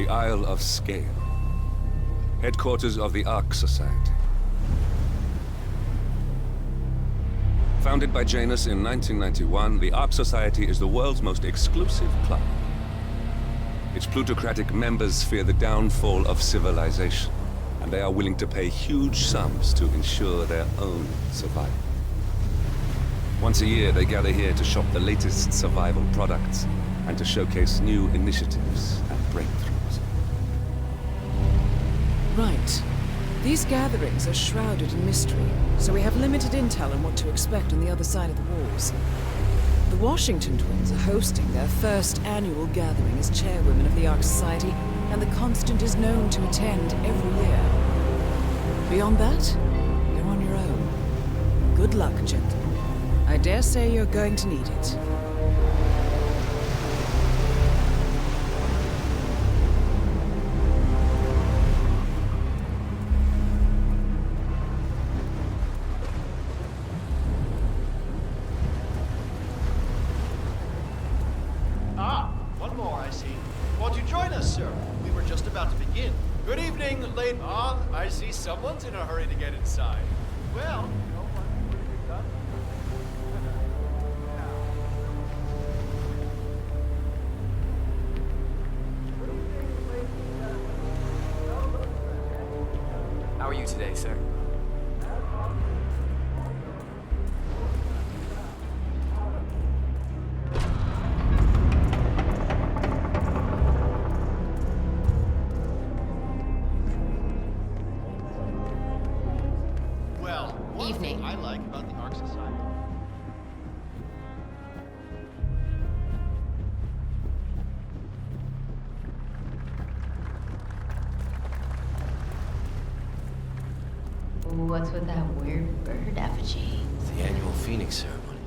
the Isle of Sgail, headquarters of the Ark Society. Founded by Janus in 1991, the Ark Society is the world's most exclusive club. Its plutocratic members fear the downfall of civilization, and they are willing to pay huge sums to ensure their own survival. Once a year, they gather here to shop the latest survival products and to showcase new initiatives and breakthroughs. Right. These gatherings are shrouded in mystery, so we have limited intel on what to expect on the other side of the walls. The Washington twins are hosting their first annual gathering as chairwomen of the Ark Society, and the Constant is known to attend every year. Beyond that, you're on your own. Good luck, gentlemen. I dare say you're going to need it. One more, I see. Won't you join us, sir? We were just about to begin. Good evening, late. I see someone's in a hurry to get inside. Well, no one would be done. How are you today, sir? Evening. I like about the Ark Society. What's with that weird bird effigy? It's the annual Phoenix ceremony.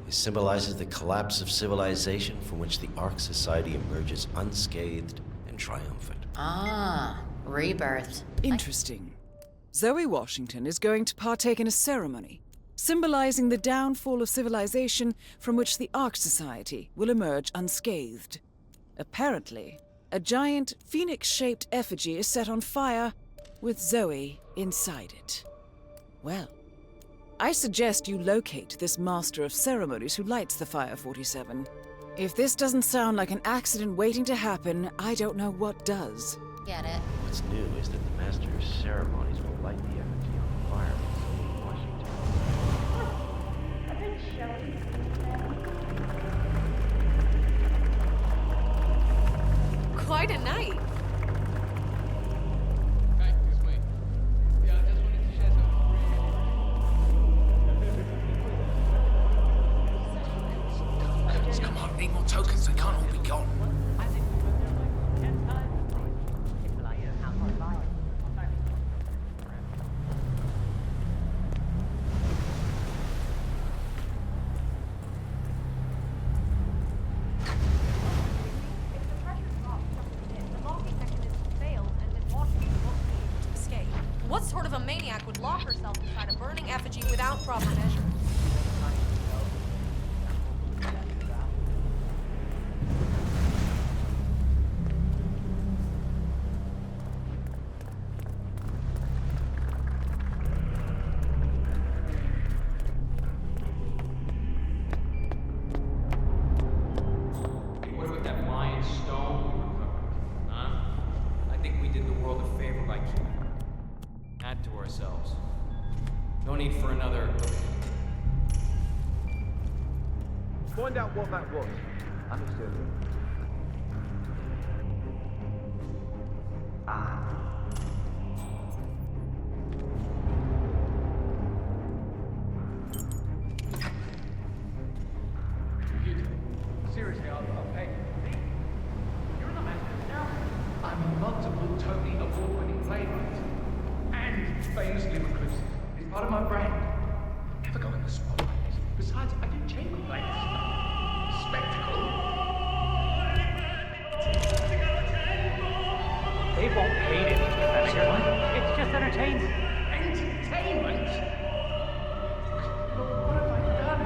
It symbolizes the collapse of civilization from which the Ark Society emerges unscathed and triumphant. Ah, rebirth. Interesting. Zoe Washington is going to partake in a ceremony, symbolizing the downfall of civilization from which the Ark Society will emerge unscathed. Apparently, a giant phoenix-shaped effigy is set on fire, with Zoe inside it. Well, I suggest you locate this master of ceremonies who lights the Fire 47. If this doesn't sound like an accident waiting to happen, I don't know what does. Get it? What's new is that the master of ceremonies will light the effigy on fire in Washington. Quite a night. Excuse me. Yeah, I just wanted to share some. Come on, need more tokens. They can't all be gone. What sort of a maniac would lock herself inside a burning effigy without proper measure? What about that Mayan stone we recovered? Huh? I think we did the world a favor by keeping it. Add to ourselves. No need for another. Find out what that was. Understood. Seriously, I'll pay. You're the man now. I'm a multiple Tony award-winning playwright. And famously reclusive. It's part of my brand. Never go in the spotlight. Besides, I do chamber plays. Spectacle. They won't hate it, Professor. It's just entertainment. Entertainment? What have I done?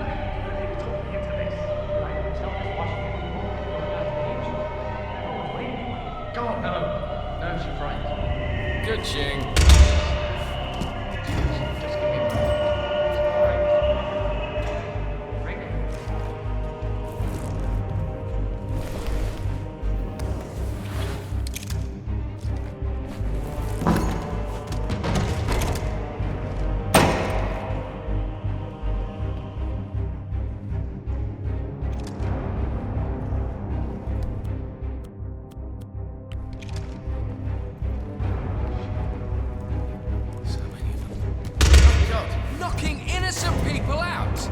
They talked me into this. I didn't tell Miss Washington. Everyone's waiting for me. Oh, hello. Nerves your friends. Good, Ching. Just give me a moment. All right. Ring it. God, knocking innocent people out!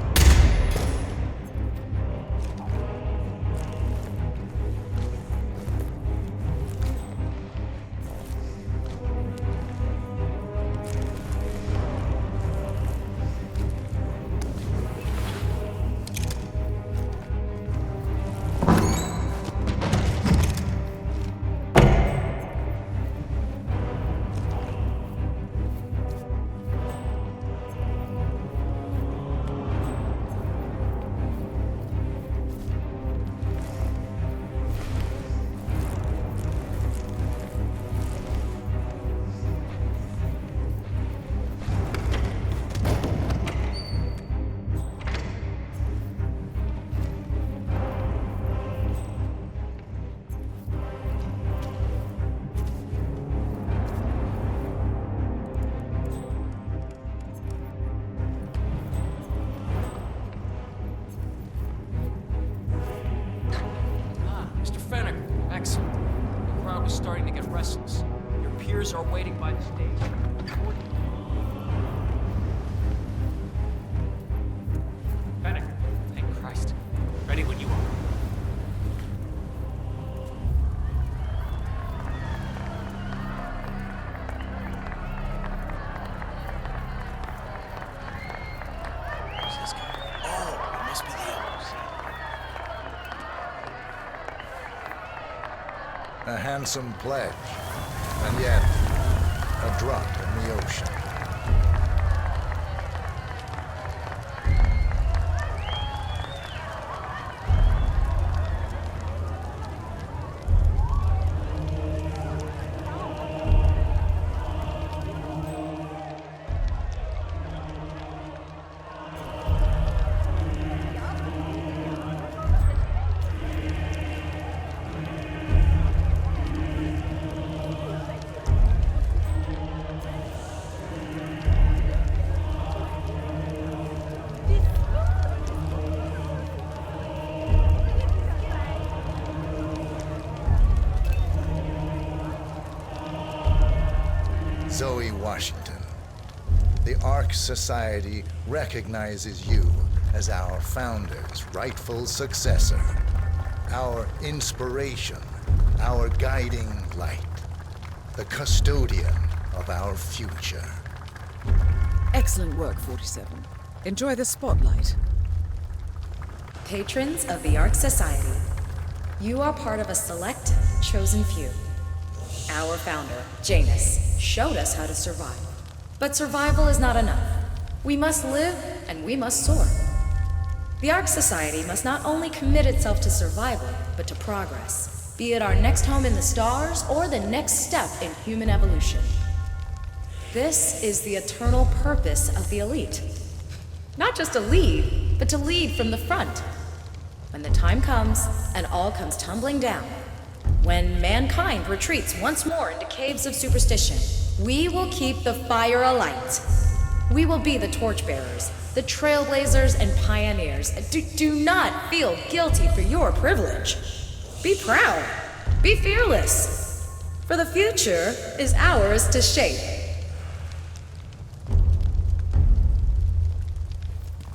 Mr. Fennec, excellent. The crowd was starting to get restless. Your peers are waiting by the stage. Fennec. Thank Christ. Ready when you are. Who's this guy? Oh, it must be the others. A handsome pledge, and yet a drop in the ocean. Zoe Washington, the Ark Society recognizes you as our founder's rightful successor, our inspiration, our guiding light, the custodian of our future. Excellent work, 47. Enjoy the spotlight. Patrons of the Ark Society, you are part of a select, chosen few. Our founder, Janus, showed us how to survive. But survival is not enough. We must live and we must soar. The Ark Society must not only commit itself to survival, but to progress, be it our next home in the stars or the next step in human evolution. This is the eternal purpose of the elite. Not just to lead, but to lead from the front. When the time comes and all comes tumbling down, when mankind retreats once more into caves of superstition, we will keep the fire alight. We will be the torchbearers, the trailblazers and pioneers. Do not feel guilty for your privilege. Be proud. Be fearless. For the future is ours to shape.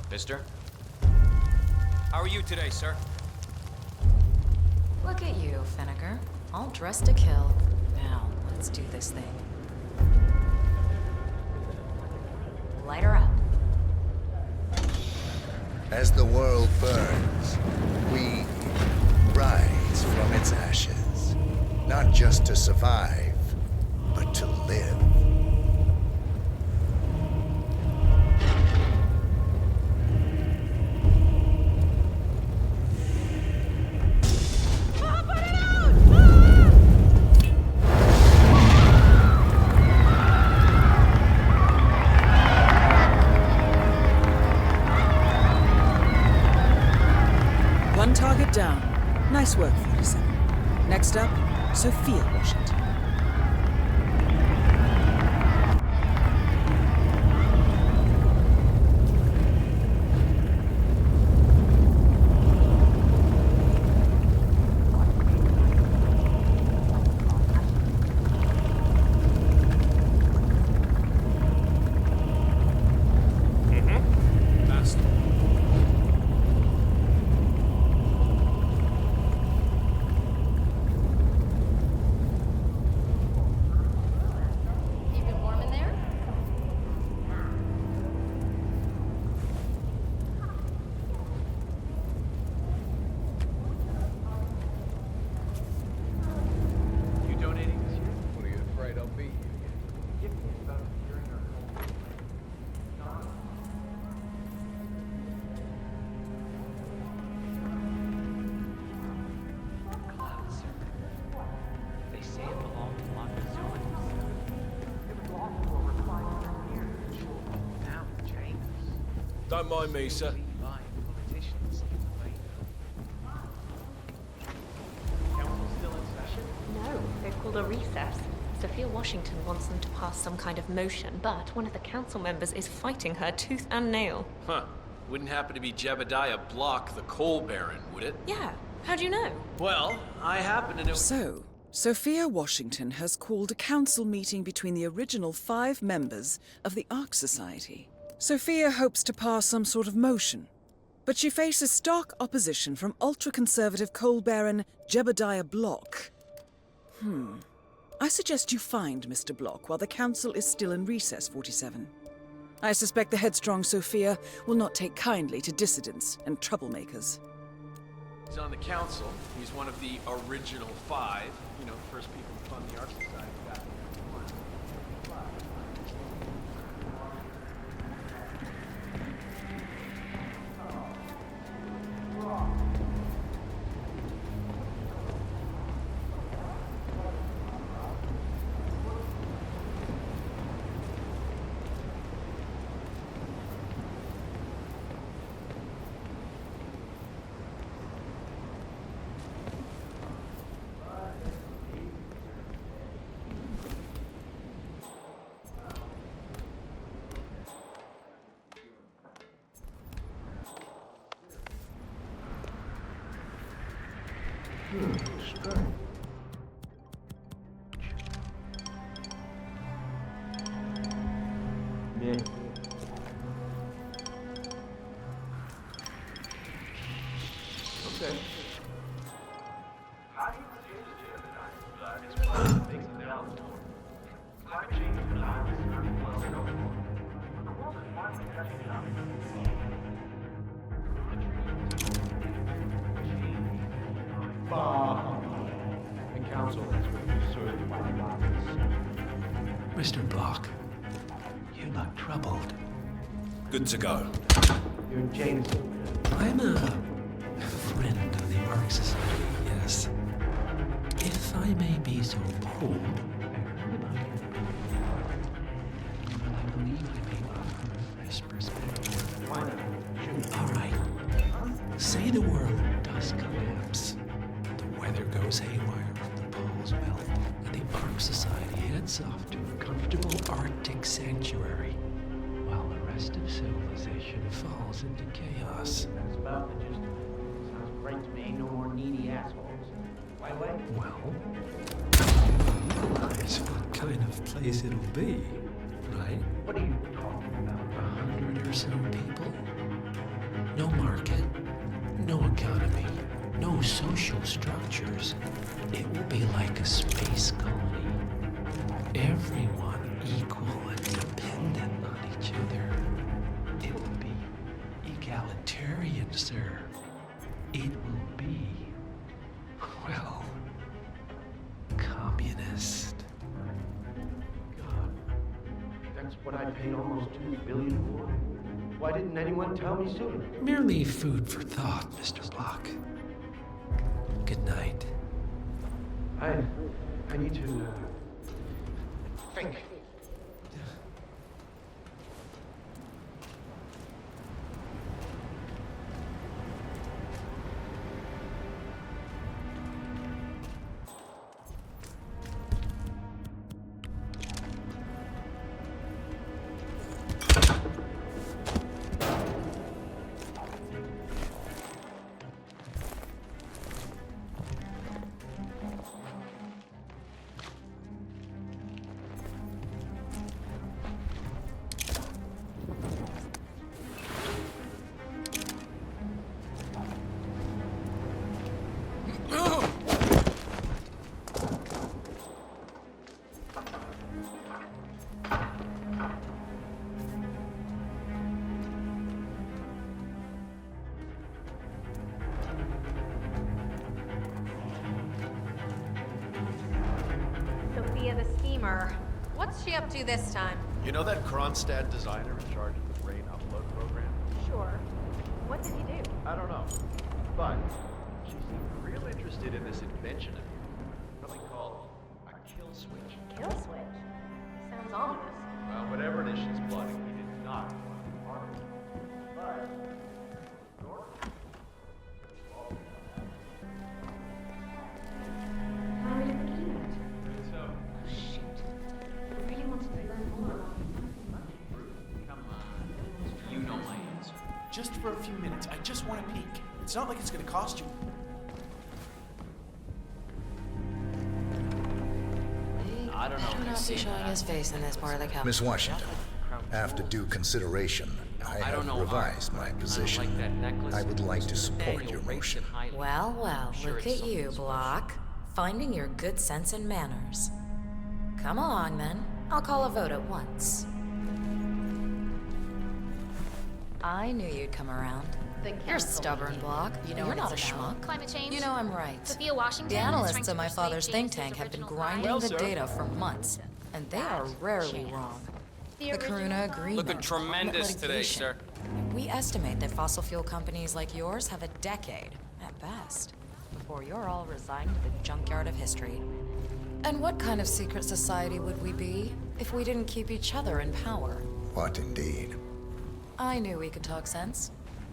Mister? How are you today, sir? Look at you, Fenneker. All dressed to kill. Now, let's do this thing. Light her up. As the world burns, we rise from its ashes, not just to survive, but to live. One target down. Nice work, 47. Next up, Sophia Washington. Keep it warm in there? You donating this year? What are you afraid I'll be here again? Give me about during our clouds. They say it belonged to Montezuma. It was lost for over 500 years. Now, James. Don't mind me, sir. By politicians in the way. Council still in session? No, they've called a recess. Sophia Washington wants them to pass some kind of motion, but one of the council members is fighting her tooth and nail. Huh. Wouldn't happen to be Jebediah Block, the coal baron, would it? Yeah, how'd you know? Well, I happen to know. So, Sophia Washington has called a council meeting between the original 5 members of the Ark Society. Sophia hopes to pass some sort of motion, but she faces stark opposition from ultra-conservative coal baron Jebediah Block. I suggest you find Mr. Block while the council is still in recess, 47. I suspect the headstrong Sophia will not take kindly to dissidents and troublemakers. He's on the council. He's one of the original 5. You know, first people to fund the Ark Society back in 1991. Okay. The council has been served by Mr. Block, you look troubled. Good to go. You're James. I'm a friend of the Ark Society, yes. If I may be so bold, I believe I may offer a fresh perspective. Why not? All right. Say the world does collapse. The weather goes haywire, the poles melt, and the Ark Society heads off to a comfortable Arctic sanctuary, while the rest of civilization falls into chaos. That's about the gist of it. Sounds great to me. No more needy assholes. Why wait? Well, realize what kind of place it'll be, right? What are you talking about? 100 or so people. No market, no economy, no social structures. It will be like a space colony. Everyone equal and dependent on each other. It will be egalitarian, sir. It will be, well, communist. God, that's what I paid almost $2 billion for. Why didn't anyone tell me sooner? Merely food for thought, Mr. Block. Good night. I need to think. Dreamer. What's she up to this time? You know that Kronstadt designer in charge of the brain upload program? Sure. What did he do? I don't know. But she seemed real interested in this invention of yours. Something called a kill switch. Kill switch? Sounds ominous. Well, whatever it is she's plotting, he did not want to be part of it. But How are you looking at? so Oh, shoot. I really wanted to learn more about Come on. You know my answer. Just for a few minutes. I just want to peek. It's not like it's gonna cost you. I don't know. Better not be showing his face in this part of the capital. Miss Washington, after due consideration, I I don't have know. revised my position. Like that necklace. I would like to support Manual your rapes motion. and highlights. Well, well, Sure look it's at you, something Block. Finding your good sense and manners. Come along, then. I'll call a vote at once. I knew you'd come around. You're stubborn, Block. You're not a schmuck. Climate change. You know I'm right. Sophia Washington. The is analysts trying in to my persuade father's think James's tank have been original grinding line. the data for months, and they are rarely wrong. The Karuna agreement. Looking tremendous today, sir. We estimate that fossil fuel companies like yours have a decade, at best, before you're all resigned to the junkyard of history. And what kind of secret society would we be if we didn't keep each other in power? What indeed? I knew we could talk sense.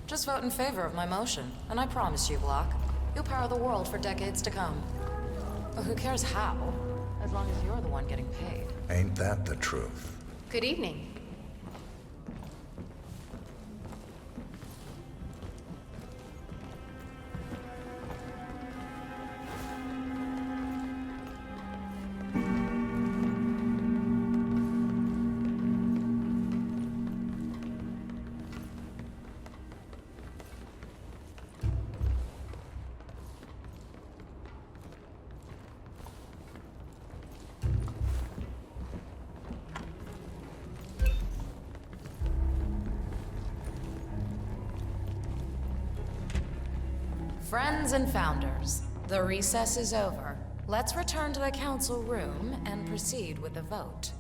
Just vote in favor of my motion, and I promise you, Block, you'll power the world for decades to come. Well, who cares how, as long as you're the one getting paid. Ain't that the truth? Good evening. Friends and founders, the recess is over. Let's return to the council room and proceed with the vote.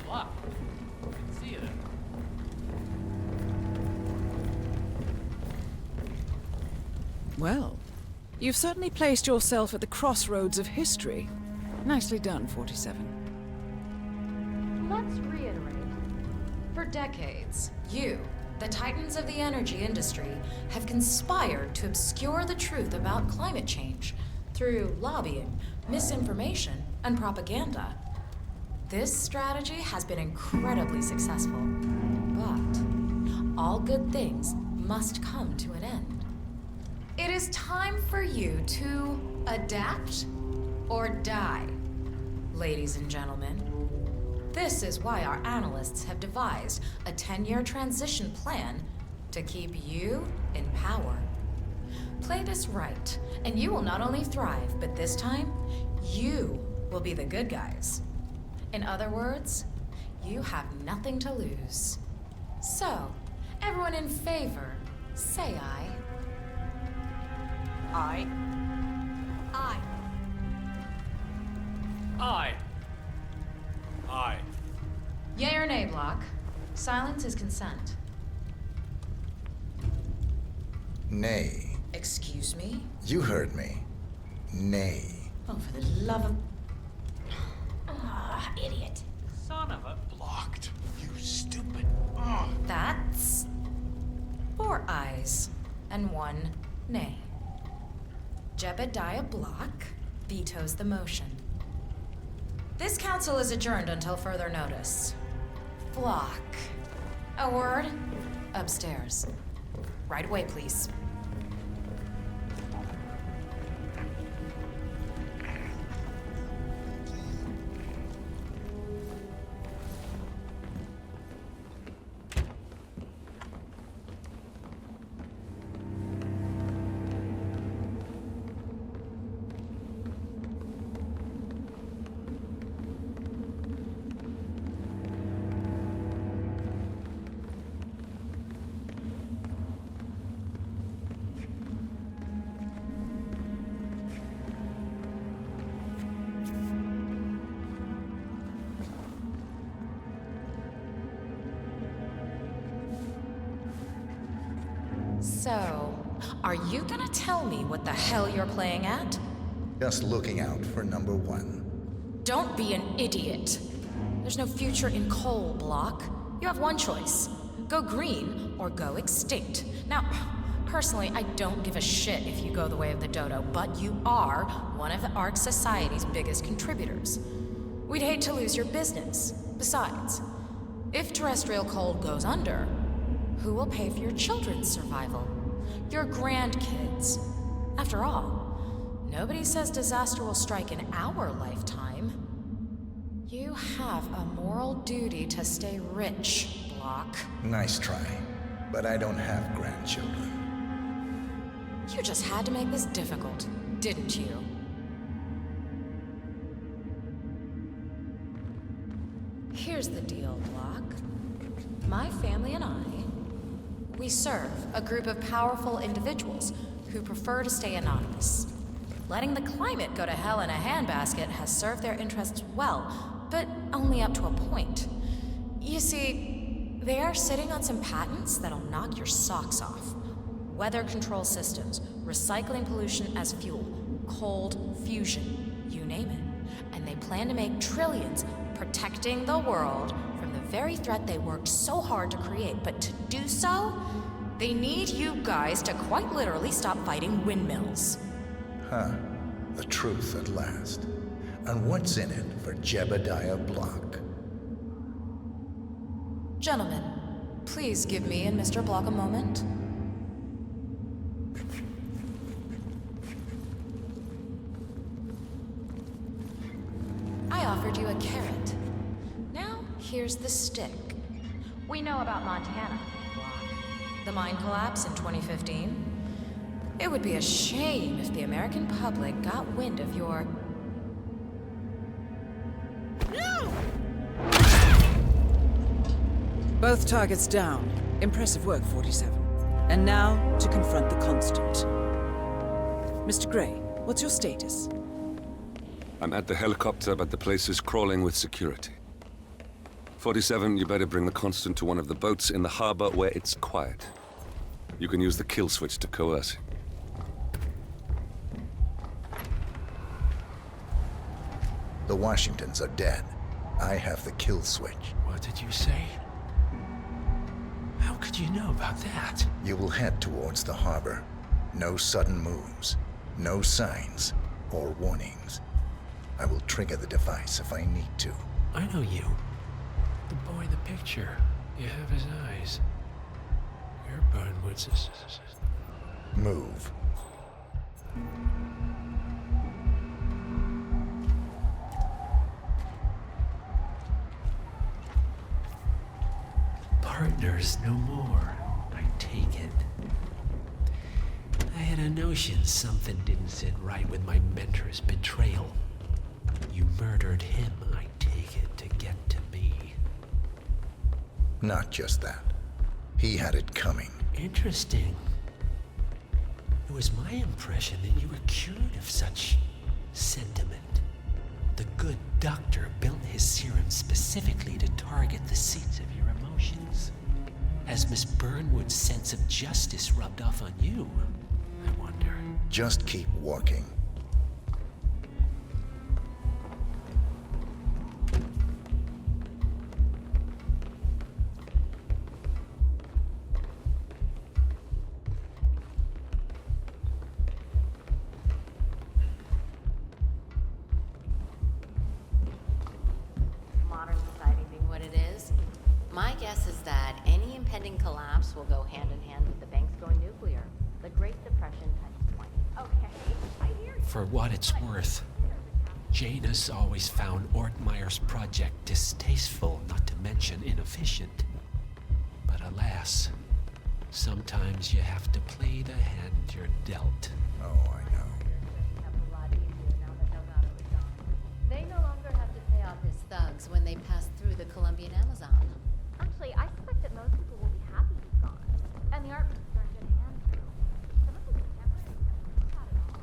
What? See you then. Well, you've certainly placed yourself at the crossroads of history. Nicely done, 47. Let's reiterate. For decades, you, the titans of the energy industry, have conspired to obscure the truth about climate change through lobbying, misinformation, and propaganda. This strategy has been incredibly successful, but all good things must come to an end. It is time for you to adapt or die, ladies and gentlemen. This is why our analysts have devised a 10-year transition plan to keep you in power. Play this right, and you will not only thrive, but this time, you will be the good guys. In other words, you have nothing to lose. So, everyone in favor, say aye. Aye. Aye. Aye. Aye. Yea or nay, Block? Silence is consent. Nay. Excuse me? You heard me. Nay. Oh, for the love of... Idiot. Son of a... Blocked. You stupid. That's... 4 ayes and 1 nay. Jebediah Block vetoes the motion. This council is adjourned until further notice. Block. A word? Upstairs. Right away, please. So, are you gonna tell me what the hell you're playing at? Just looking out for number one. Don't be an idiot. There's no future in coal, Block. You have one choice. Go green or go extinct. Now, personally, I don't give a shit if you go the way of the dodo, but you are one of the Ark Society's biggest contributors. We'd hate to lose your business. Besides, if terrestrial coal goes under, who will pay for your children's survival? Your grandkids. After all, nobody says disaster will strike in our lifetime. You have a moral duty to stay rich, Block. Nice try, but I don't have grandchildren. You just had to make this difficult, didn't you? Here's the deal, Block. My family and I, we serve a group of powerful individuals who prefer to stay anonymous. Letting the climate go to hell in a handbasket has served their interests well, but only up to a point. You see, they are sitting on some patents that'll knock your socks off. Weather control systems, recycling pollution as fuel, cold fusion, you name it. And they plan to make trillions protecting the world from the very threat they worked so hard to create. But to do so, they need you guys to quite literally stop fighting windmills. Huh. The truth at last. And what's in it for Jebediah Block? Gentlemen, please give me and Mr. Block a moment. I offered you a carrot. Now, here's the stick. We know about Montana, Block. The mine collapse in 2015. It would be a shame if the American public got wind of your... Both targets down. Impressive work, 47. And now, to confront the Constant. Mr. Gray, what's your status? I'm at the helicopter, but the place is crawling with security. 47, you better bring the Constant to one of the boats in the harbor where it's quiet. You can use the kill switch to coerce him. The Washingtons are dead. I have the kill switch. What did you say? How could you know about that? You will head towards the harbor. No sudden moves. No signs or warnings. I will trigger the device if I need to. I know you. The boy in the picture. You have his eyes. You're Burnwood's... Move. Partners no more, I take it. I had a notion something didn't sit right with my mentor's betrayal. You murdered him, I take it, to get to me. Not just that. He had it coming. Interesting. It was my impression that you were cured of such sentiment. The good doctor built his serum specifically to target the seats of your emotions. Has Miss Burnwood's sense of justice rubbed off on you? I wonder. Just keep walking. Modern society being what it is, my guess is that any impending collapse will go hand in hand with the banks going nuclear. The Great Depression times 20. Okay, I hear you. For what it's worth, Janus always found Ortmeyer's project distasteful, not to mention inefficient. But alas, sometimes you have to play the hand you're dealt. Oh, I know. They no longer have to pay off his thugs when they pass through the Colombian Amazon. Actually, I suspect that most people will be happy he's gone. And the art are in good hands now. Some of his contemporaries never knew about it all.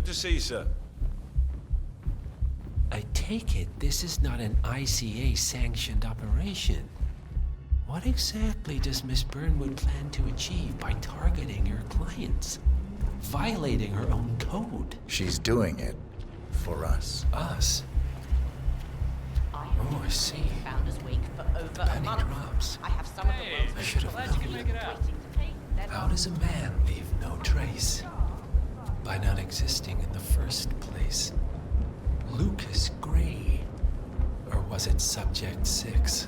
Good to see you, sir. I take it this is not an ICA-sanctioned operation. What exactly does Miss Burnwood plan to achieve by targeting her clients? Violating her own code? She's doing it for us. Us? Oh, I see. Founders Week for over a Penny month. drops. I have some of the world's I should have Glad you can known. make it out. How does a man leave no trace? By not existing in the first place. Lucas Gray. Or was it Subject 6?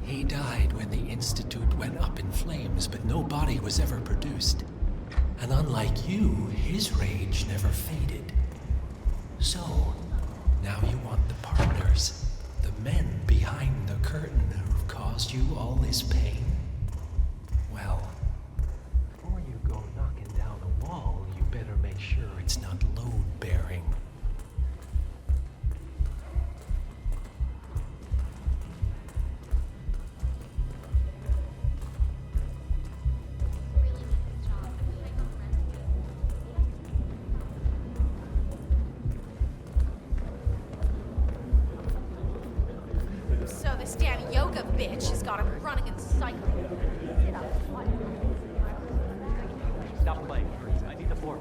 He died when the Institute went up in flames, but no body was ever produced. And unlike you, his rage never faded. So, now you want the partners, the men behind the curtain who've caused you all this pain? Well, before you go knocking down a wall, you better make sure it's not load-bearing. So this damn yoga bitch has got him running in cycling. Stop playing, please. I need the floor.